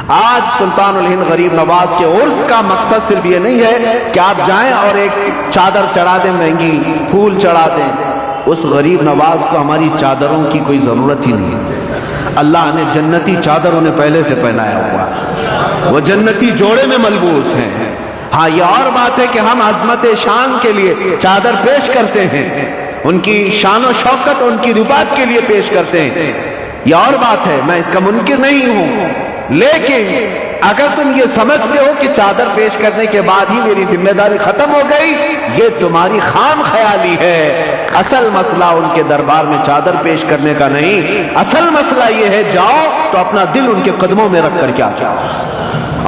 آج سلطان الہند غریب نواز کے عرس کا مقصد صرف یہ نہیں ہے کہ آپ جائیں اور ایک چادر چڑھا دیں مہنگی، پھول چڑھا دیں. اس غریب نواز کو ہماری چادروں کی کوئی ضرورت ہی نہیں. اللہ نے جنتی چادر انہیں پہلے سے پہنایا ہوا ہے، وہ جنتی جوڑے میں ملبوس ہیں. ہاں یہ اور بات ہے کہ ہم عظمت شان کے لیے چادر پیش کرتے ہیں، ان کی شان و شوکت اور ان کی رفعت کے لیے پیش کرتے ہیں، یہ اور بات ہے، میں اس کا منکر نہیں ہوں. لیکن اگر تم یہ سمجھتے ہو کہ چادر پیش کرنے کے بعد ہی میری ذمہ داری ختم ہو گئی، یہ تمہاری خام خیالی ہے. اصل مسئلہ ان کے دربار میں چادر پیش کرنے کا نہیں، اصل مسئلہ یہ ہے جاؤ تو اپنا دل ان کے قدموں میں رکھ کر کے آ جاؤ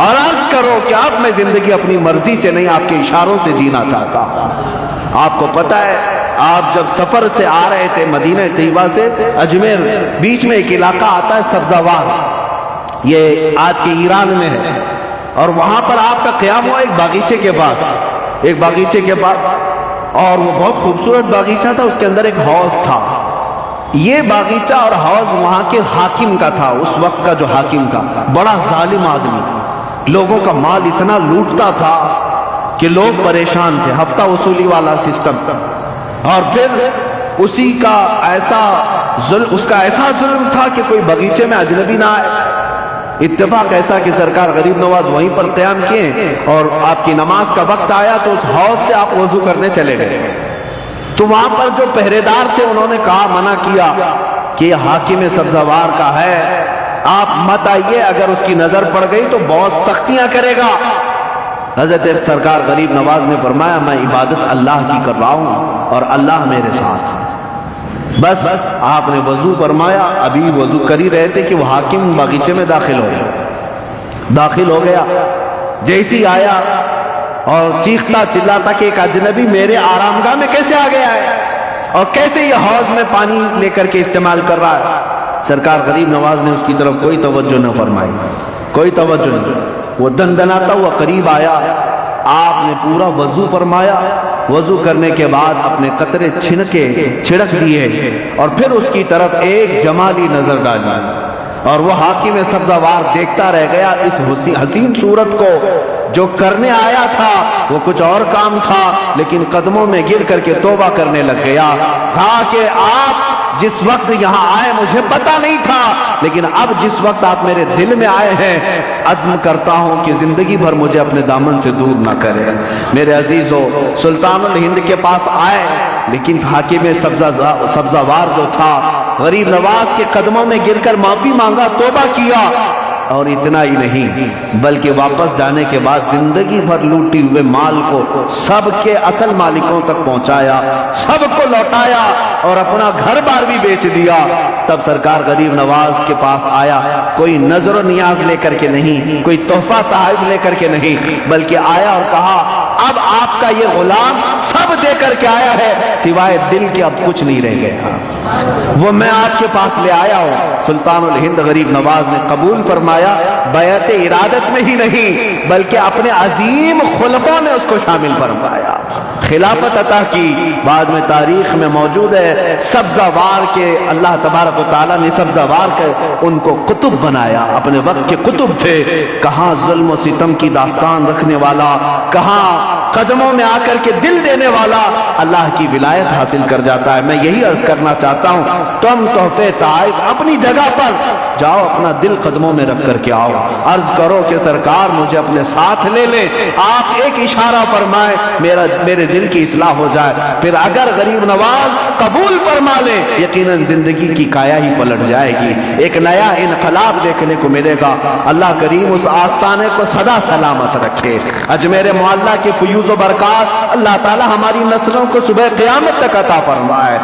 اور عرض کرو کہ اب میں زندگی اپنی مرضی سے نہیں، آپ کے اشاروں سے جینا چاہتا ہوں. آپ کو پتہ ہے آپ جب سفر سے آ رہے تھے مدینہ طیبہ سے اجمیر، بیچ میں ایک علاقہ آتا ہے سبزوار، یہ آج کے ایران میں ہے، اور وہاں پر آپ کا قیام ہوا ایک باغیچے کے پاس، اور وہ بہت خوبصورت باغیچہ تھا، اس کے اندر ایک حوض تھا. یہ باغیچہ اور حوض وہاں کے حاکم کا تھا، اس وقت کا جو حاکم تھا بڑا ظالم آدمی، لوگوں کا مال اتنا لوٹتا تھا کہ لوگ پریشان تھے. ہفتہ وصولی والا سسٹم، اور پھر اس کا ایسا ظلم تھا کہ کوئی باغیچے میں اجنبی نہ آئے. اتفاق ایسا کہ سرکار غریب نواز وہیں پر قیام کیے اور آپ کی نماز کا وقت آیا تو اس حوض سے آپ وضو کرنے چلے گئے. تو وہاں پر جو پہرے دار تھے انہوں نے کہا، منع کیا کہ یہ حاکم سبزوار کا ہے، آپ مت آئیے، اگر اس کی نظر پڑ گئی تو بہت سختیاں کرے گا. حضرت سرکار غریب نواز نے فرمایا، میں عبادت اللہ کی کر رہا ہوں اور اللہ میرے ساتھ ہے. بس آپ نے وضو فرمایا، ابھی وضو کر ہی رہے تھے کہ وہ حاکم باغیچے میں داخل ہو گیا. جیسی آیا اور چیختا چلاتا کہ ایک اجنبی میرے آرامگاہ میں کیسے آ گیا ہے اور کیسے یہ حوض میں پانی لے کر کے استعمال کر رہا ہے. سرکار غریب نواز نے اس کی طرف کوئی توجہ نہ فرمائی، کوئی توجہ نہیں. وہ دندناتا ہوا قریب آیا، آپ نے پورا وضو فرمایا، وضو کرنے کے بعد اپنے قطرے چھڑک دیے اور پھر اس کی طرف ایک جمالی نظر ڈالی، اور وہ حاکم سبزوار دیکھتا رہ گیا اس حسین صورت کو. جو کرنے آیا تھا وہ کچھ اور کام تھا، لیکن قدموں میں گر کر کے توبہ کرنے لگ گیا. کہا کہ آپ جس وقت یہاں آئے مجھے پتا نہیں تھا، لیکن اب جس وقت آپ میرے دل میں آئے ہیں، عزم کرتا ہوں کہ زندگی بھر مجھے اپنے دامن سے دور نہ کرے. میرے عزیزو، سلطان الہند کے پاس آئے، لیکن حاکم سبزوار جو تھا غریب نواز کے قدموں میں گر کر معافی مانگا، توبہ کیا. اور اتنا ہی نہیں بلکہ واپس جانے کے بعد زندگی بھر لوٹی ہوئے مال کو سب کے اصل مالکوں تک پہنچایا، سب کو لوٹایا اور اپنا گھر بار بھی بیچ دیا. تب سرکار غریب نواز کے پاس آیا، کوئی نظر و نیاز لے کر کے نہیں، کوئی تحفہ تحائف لے کر کے نہیں، بلکہ آیا اور کہا، اب آپ کا یہ غلام سب دے کر کے آیا ہے، سوائے دل کے اب کچھ نہیں رہ گیا، وہ میں آپ کے پاس لے آیا ہوں. سلطان الہند غریب نواز نے قبول فرمایا، بیعت ارادت میں ہی نہیں بلکہ اپنے عظیم خلفاء میں اس کو شامل فرمایا، خلافت عطا کی. بعد میں تاریخ میں موجود ہے سبزوار کے اللہ تبارک و تعالیٰ نے سبزوار کے ان کو قطب بنایا، اپنے وقت کے قطب تھے. کہاں ظلم و ستم کی داستان رکھنے والا، کہاں قدموں میں آ کر کے دل دینے والا اللہ کی ولایت حاصل کر جاتا ہے. میں یہی عرض کرنا چاہتا ہوں، تم تحفے تحائف اپنی جگہ پر، جاؤ اپنا دل قدموں میں رکھ کر کے آؤ، عرض کرو کہ سرکار مجھے اپنے ساتھ لے لے، آپ ایک اشارہ فرمائے میرے دل کی اصلاح ہو جائے. پھر اگر غریب نواز قبول فرما لے، یقیناً زندگی کی کایا ہی پلٹ جائے گی، ایک نیا انقلاب دیکھنے کو ملے گا. اللہ کریم اس آستانے کو سدا سلامت رکھے. اجمیر معلیٰ کے فیوز و برکات اللہ تعالی ہماری نسلوں کو صبح قیامت تک عطا فرمائے.